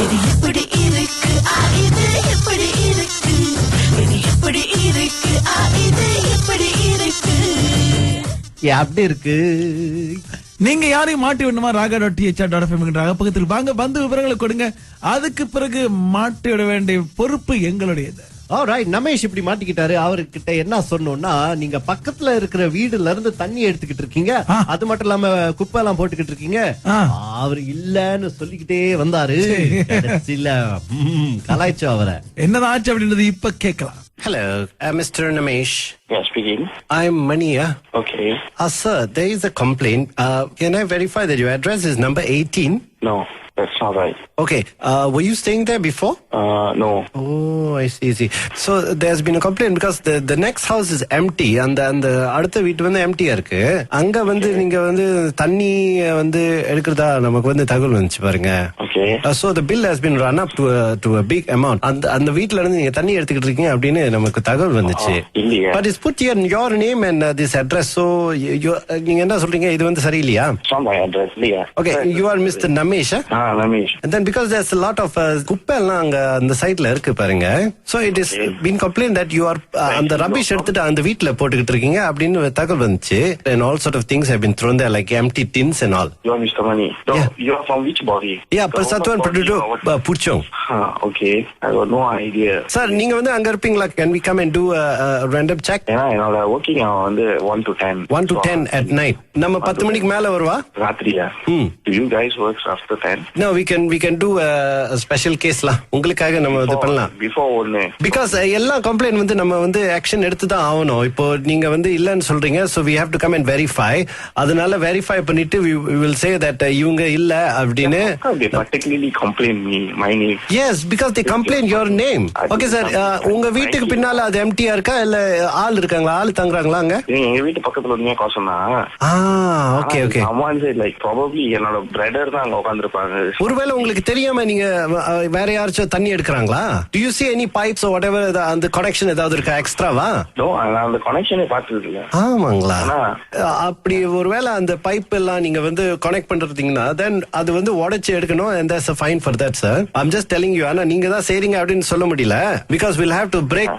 இது எப்படி இருக்கு இது எப்படி இருக்கு இது எப்படி இருக்கு இது எப்படி இருக்கு அப்படி இருக்கு. நீங்க யாரையும் மாட்டி விடணுமா? raga.th.fm பக்கத்தில் வாங்க, வந்து விவரங்களை கொடுங்க. அதுக்கு பிறகு மாட்டி விட வேண்டிய பொறுப்பு எங்களுடையது. ரமேஷ் இப்படி மாட்டிக்கிட்டாரு. அவர்கிட்ட என்ன சொன்னோம்னா, நீங்க பக்கத்துல இருக்கிற வீடுல இருந்து தண்ணி எடுத்துக்கிட்டு இருக்கீங்க, அது மட்டும் இல்லாம குப்பை எல்லாம் போட்டுக்கிட்டு இருக்கீங்க. அவர் இல்லன்னு சொல்லிக்கிட்டே வந்தாரு. கலாய்ச்சோ அவரை. என்னதான் ஆச்சு அப்படின்றது இப்ப கேட்கலாம். Hello, Mr. Namesh. Yeah, speaking. I'm Mania. Okay. Sir, there is a complaint. Can I verify that your address is number 18? No, that's not right. Okay. Were you staying there before? No. Oh, I see. So there's been a complaint because the next house is empty and the அடுத்த வீட்டு வந்து எம்டியா இருக்கு. அங்க வந்து நீங்க வந்து தண்ணி வந்து எடுக்கிறதா நமக்கு வந்து தகவல் வந்துச்சு பாருங்க. Okay. So the bill has been run up to a big amount. அந்த வீட்ல இருந்து நீங்க தண்ணி எடுத்துக்கிட்டு இருக்கீங்க அப்படின்னு நமக்கு தகவல் வந்துச்சு. இல்லையா? But it's put here your name and this address. So நீங்க என்ன சொல்றீங்க, இது வந்து சரியில்லையா? It's not my address, இல்லையா? Okay, you are Mr. Namesh. Namesh. And then because there's a lot of குப்பை எல்லாம் அங்க அந்த சைட்ல இருக்கு பாருங்க. So it is been complained that you are அந்த rubbish எடுத்துட்டு அந்த வீட்ல போட்டுக்கிட்டு இருக்கீங்க அப்படின்னு தகவல் வந்துச்சு. And all sort of things have been thrown there like empty tins and all. You are Mr. Mani. No, Yeah. you are from which body? Yeah, Persatuan Pendudu Puchong. Okay. I got no idea. Sir, நீங்க வந்து அங்க இருப்பீங்களா? Can we come and do a random check? ஏன்னா என்னோட working வந்து 1 to 10. 1 to 10 at night. நம்ம 10 மணிக்கு மேல வருவா? ராத்திரியா? Do you guys work after 10? No, we can do a special case la. உங்களுக்காக நம்ம இது பண்ணலாம். Before 1. Because எல்லா கம்ப்ளைண்ட் வந்து நம்ம வந்து ஆக்ஷன் எடுத்து தான் ஆகணும். இப்போ நீங்க வந்து இல்லன்னு சொல்றீங்க, so we have to come and verify. அதனால வெரிஃபை பண்ணிட்டு we will say that இவங்க இல்ல அப்படின்னு. They particularly complain my name. Yes, because they complain your name. Okay sir, உங்க வீட்டுக்கு பின்னால அது எம்டியா இருக்கா இல்ல ஆள் இருக்காங்களா? ஆள் தங்குறாங்களா அங்க? எங்க வீட்டு பக்கத்துல ஒரு கோசம்னா. Okay. அம்மா like probably என்னோட பிரதர் தான் அங்க உட்கார்ந்திருப்பாங்க. ஒருவேளை உங்களுக்கு தெரியாம நீங்க வேற யாராச்சும் தண்ணி எடுக்கறாங்களா? Do you see any pipes or whatever? அந்த கனெக்ஷன் ஏதாவது இருக்கா எக்ஸ்ட்ராவா? No, அந்த கனெக்ஷனே பார்த்தது இல்ல. ஆமாங்களா? அப்படி ஒருவேளை அந்த பைப் எல்லாம் நீங்க வந்து கனெக்ட் பண்றீங்கன்னா then அது வந்து உடைச்சு எடுக்கணும் and there's a fine for that sir. I'm just telling you. ஆனா நீங்க தான் செய்றீங்க அப்படின்னு சொல்ல முடியல because we'll have to break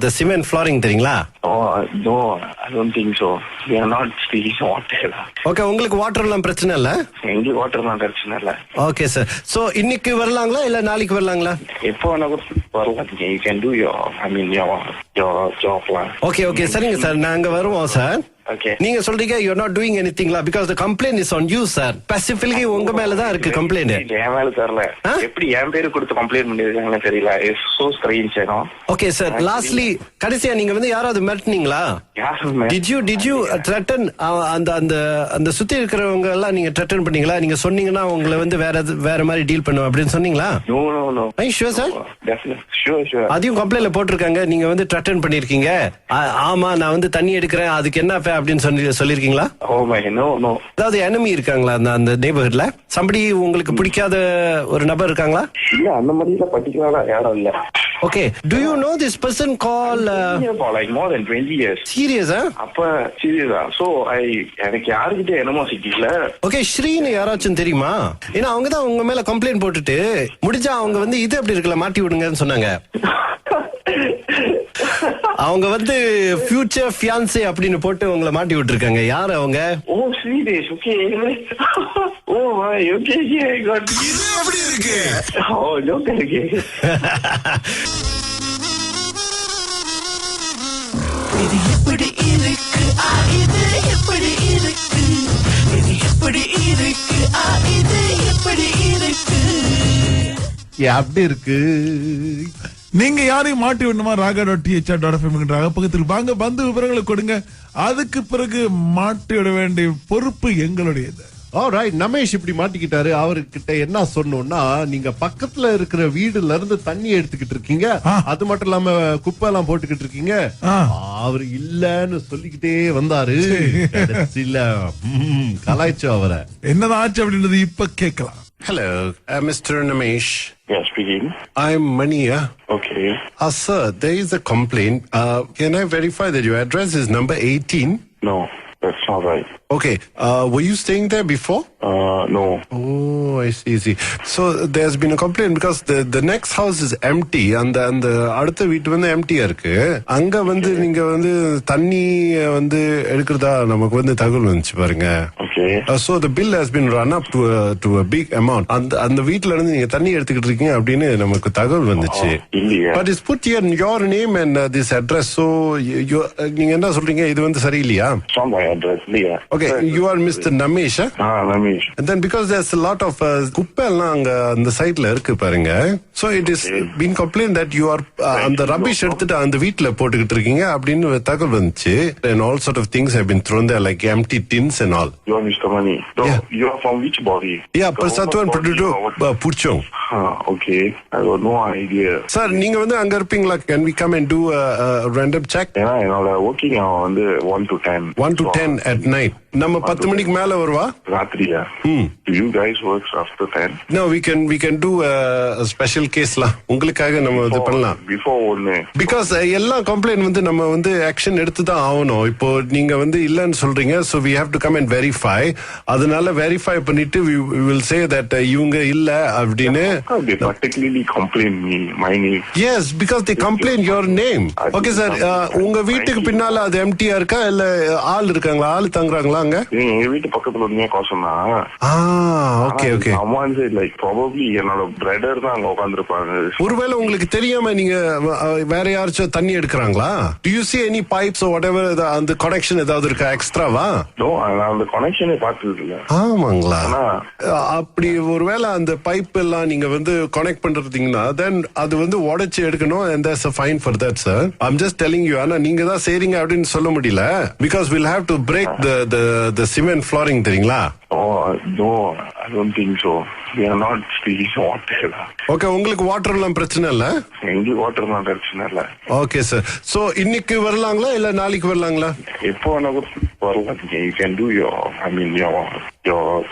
the cement flooring தெரியுங்களா? Oh no, I don't think so. We are not stealing water. Okay, உங்களுக்கு water எல்லாம் பிரச்சனை இல்ல? எங்களுக்கு வாட்டர் தான் பிரச்சனை இல்ல. Okay sir. So இன்னைக்கு வரலாங்களா இல்ல நாளைக்கு வரலாங்களா? எப்போ வேணா வரலாம். You can do your job lah. Okay சரிங்க சார், நாங்க வருவோம் சார். Okay. நீங்க சொல்றீங்க you're not doing anything la because the complaint is on you sir. Specifically உங்க மேல தான் இருக்கு கம்ப்ளைண்ட். என் மேல தெரியல. எப்படி என் பேரு கொடுத்து கம்ப்ளைண்ட் பண்ணிருக்காங்கன்னு தெரியல. It's so strange, you know. Okay sir, lastly கடைசியா நீங்க வந்து யாராவது மிரட்டுனீங்களா? Did you threaten அந்த சுத்தி இருக்கிறவங்க எல்லாம் நீங்க threaten பண்ணீங்களா? நீங்க சொன்னீங்கன்னா உங்களை வந்து வேற மாதிரி டீல் பண்ணுவோம் அப்படின்னு சொன்னீங்களா? No. Are you sure sir? Definitely. Sure. அதையும் கம்ப்ளைண்ட்ல போட்டிருக்காங்க, நீங்க வந்து threaten பண்ணிருக்கீங்க. ஆமா நான் வந்து தண்ணி எடுக்கிறேன், அதுக்கு என்ன அப்படின்னு சொல்லிருக்கீங்களா? Oh my, no. அதாவது enemy இருக்காங்களா அந்த neighborhoodல? somebody உங்களுக்கு பிடிக்காத ஒரு நபர் இருக்காங்களா? இல்ல, அந்த மாதிரில பர்టిక్యులரா யாரும் இல்ல. Okay, do you know this person called for like more than 20 years? Serious அப்ப serious. So எனக்கு யார்கிட்ட animosity இல்ல. Okay, ஸ்ரீன்னு யாராச்சும் தெரியுமா? ஏன்னா அவங்க தான் உங்க மேல கம்ப்ளைண்ட் போட்டுட்டு முடிஞ்சா அவங்க வந்து இது அப்படி இருக்கல மாட்டி விடுங்கன்னு சொன்னாங்க. அவங்க வந்து ஃபியூச்சர் ஃபியான்சே அப்படின்னு போட்டு உங்களை மாட்டி விட்டுருக்காங்க. யாரு அவங்க? Oh Sridesh. Okay. Oh my. Okay I got. இது எப்படி இருக்கு? ஓ ஜோக் இருக்கு. இது எப்படி இருக்கு இது எப்படி இருக்கு இது எப்படி இருக்கு இது எப்படி இருக்கு அப்படி இருக்கு. நீங்க யாரையும் மாட்டி விடணுமா? raga.th.fm பக்கத்தில் வாங்க, வந்து விவரங்களை கொடுங்க. அதுக்கு பிறகு மாட்டி விட வேண்டிய பொறுப்பு எங்களுடையது. ரமேஷ் இப்படி மாட்டிக்கிட்டாரு. அவர்கிட்ட என்ன சொன்னோம்னா, நீங்க பக்கத்துல இருக்கிற வீடுல இருந்து தண்ணி எடுத்துக்கிட்டு இருக்கீங்க, அது மட்டும் இல்லாம குப்பை எல்லாம் போட்டுக்கிட்டு இருக்கீங்க. அவர் இல்லன்னு சொல்லிக்கிட்டே வந்தாரு. கலாய்ச்சோ அவரை. என்னதான் ஆச்சு அப்படின்றது இப்ப கேட்கலாம். Hello, Mr. Namesh. Yeah, speaking. I'm Mania. Okay. Sir, there is a complaint. Can I verify that your address is number 18? No, that's not right. Okay. Were you staying there before? No. Oh, I see. So there's been a complaint because the next house is empty. அந்த அடுத்த வீட்டு வந்து எம்டியா இருக்கு. அங்க வந்து நீங்க வந்து தண்ணி வந்து எடுக்கிறதா நமக்கு வந்து தகவல் வந்துச்சு பாருங்க. Okay. So the bill has been run up to a big amount. அந்த வீட்ல இருந்து நீங்க தண்ணி எடுத்துக்கிட்டு இருக்கீங்க அப்படின்னு நமக்கு தகவல் வந்துச்சு. இல்லையா? But it's put here in your name and this address. So நீங்க என்ன சொல்றீங்க, இது வந்து சரியில்லையா? It's on my address. இல்லையா? Okay, you are Mr. Namesh. Namesh. And then because there's a lot of குப்பை எல்லாம் அங்க அந்த சைட்ல இருக்கு பாருங்க. So it is been complained that you are அந்த ரபிஷ் எடுத்துட்டு அந்த வீட்ல போட்டுக்கிட்டு இருக்கீங்க அப்படின்னு தகவல் வந்துச்சு. And all sort of things have been thrown there like empty tins and all. You are Mr. Mani. No, Yeah. you are from which body? Yeah, Persatuan Penduduk Puchong. Okay. I got no idea. Sir, நீங்க வந்து அங்க இருப்பீங்களா? Can we come and do a random check? ஏன்னா என்னோட working hour வந்து 1 to 10. 1 to 10 at night. நம்ம 10 மணிக்கு மேல வருவா? ராத்திரியா? Do you guys work after 10? No, we can do a special case la. உங்களுக்காக நம்ம இது பண்ணலாம். Before 1. Because எல்லா கம்ப்ளைண்ட் வந்து நம்ம வந்து ஆக்ஷன் எடுத்து தான் ஆகணும். இப்போ நீங்க வந்து இல்லன்னு சொல்றீங்க, so we have to come and verify. அதனால வெரிஃபை பண்ணிட்டு we will say that இவங்க இல்ல அப்படின்னு. They particularly complain my name. Yes, because they complain your name. Okay sir, உங்க வீட்டுக்கு பின்னால அது எம்டியா இருக்கா இல்ல ஆள் இருக்காங்களா? ஆள் தங்குறாங்களா அங்க? எங்க வீட்டு பக்கத்துல ஒரு கோசம் தான். Okay. Someone said like probably என்னோட பிரதர் தான் அங்க உட்கார்ந்திருப்பாங்க. ஒருவேளை உங்களுக்கு தெரியாம நீங்க வேற யாராச்சும் தண்ணி எடுக்கிறாங்களா? Do you see any pipes or whatever அந்த கனெக்ஷன் ஏதாவது இருக்கா எக்ஸ்ட்ராவா? No, நான் அந்த கனெக்ஷனே பார்த்தது இல்ல. ஆமாங்களா? அப்படி ஒருவேளை அந்த பைப் எல்லாம் நீங்க வந்து கனெக்ட் பண்றீங்கன்னா then அது வந்து உடைச்சு எடுக்கணும் and there's a fine for that sir. I'm just telling you. ஆனா நீங்க தான் செய்றீங்க அப்படின்னு சொல்ல முடியல because we'll have to break the cement flooring தெரியுங்களா? Oh, no, I don't think so. We are not speaking water. Okay, உங்களுக்கு water எல்லாம் பிரச்சனை இல்ல? எங்களுக்கு வாட்டர் தான் பிரச்சனை இல்ல. Okay sir. So இன்னைக்கு வரலாங்களா இல்ல நாளைக்கு வரலாங்களா? எப்போ வேணா வரலாம். You can do your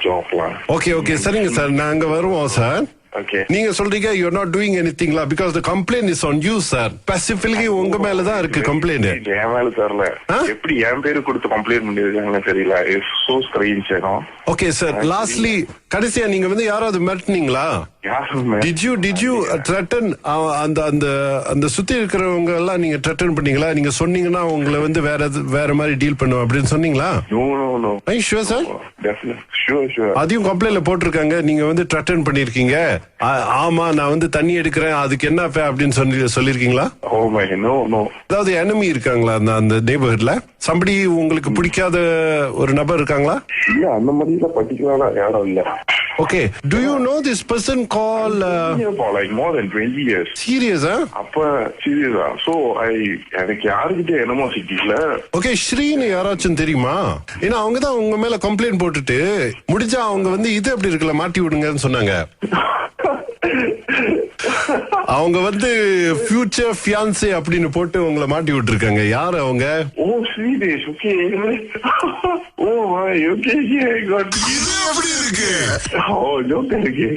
job plan. Okay, சரிங்க சார், நாங்க வருவோம் சார். Okay. நீங்க சொல்றீங்க you're not doing anything la because the complaint is on you sir. Specifically உங்க மேல தான் இருக்கு complaint. என் மேல தெரியல. எப்படி என் பேரு கொடுத்து கம்ப்ளைண்ட் பண்ணிருக்காங்கன்னு தெரியல. It's so strange, you know. Okay sir, lastly கடைசியா நீங்க வந்து யாராவது மிரட்டுனீங்களா? Did you threaten அந்த சுத்தி இருக்கிறவங்க எல்லாம் நீங்க threaten பண்ணீங்களா? நீங்க சொன்னீங்கன்னா உங்களை வந்து வேற மாதிரி டீல் பண்ணுவோம் அப்படின்னு சொன்னீங்களா? No. Are you sure sir? Definitely. Sure. அதையும் கம்ப்ளைண்ட்ல போட்டிருக்காங்க. நீங்க வந்து threaten பண்ணிருக்கீங்க. ஆமா நான் வந்து தண்ணி எடுக்கிறேன் அதுக்கு என்ன அப்படின்னு சொல்லிருக்கீங்களா? Oh my, no. அதாவது enemy இருக்காங்களா அந்த neighborhoodல? somebody உங்களுக்கு பிடிக்காத ஒரு நபர் இருக்காங்களா? இல்ல, அந்த மாதிரி எல்லாம் பர்టిక్యులரா யாரும் இல்ல. Okay, do you know this person called for like more than 20 years. Serious அப்ப சீரியஸா? So எனக்கு யாருக்கிட்ட animosity இல்ல. Okay, ஸ்ரீன்னு யாராச்சும் தெரியுமா? ஏன்னா அவங்க தான் உங்க மேல கம்ப்ளைண்ட் போட்டுட்டு முடிஞ்சா அவங்க வந்து இது அப்படி இருக்கல மாட்டி விடுங்கன்னு சொன்னாங்க. அவங்க வந்து ஃபியூச்சர் ஃபியான்சே அப்படின்னு போட்டு உங்களை மாட்டி விட்டுருக்காங்க. யாரு அவங்க? ஸ்ரீதேஷ். ஓகே. Okay, got it. இது எப்படி இருக்கு? ஓகே.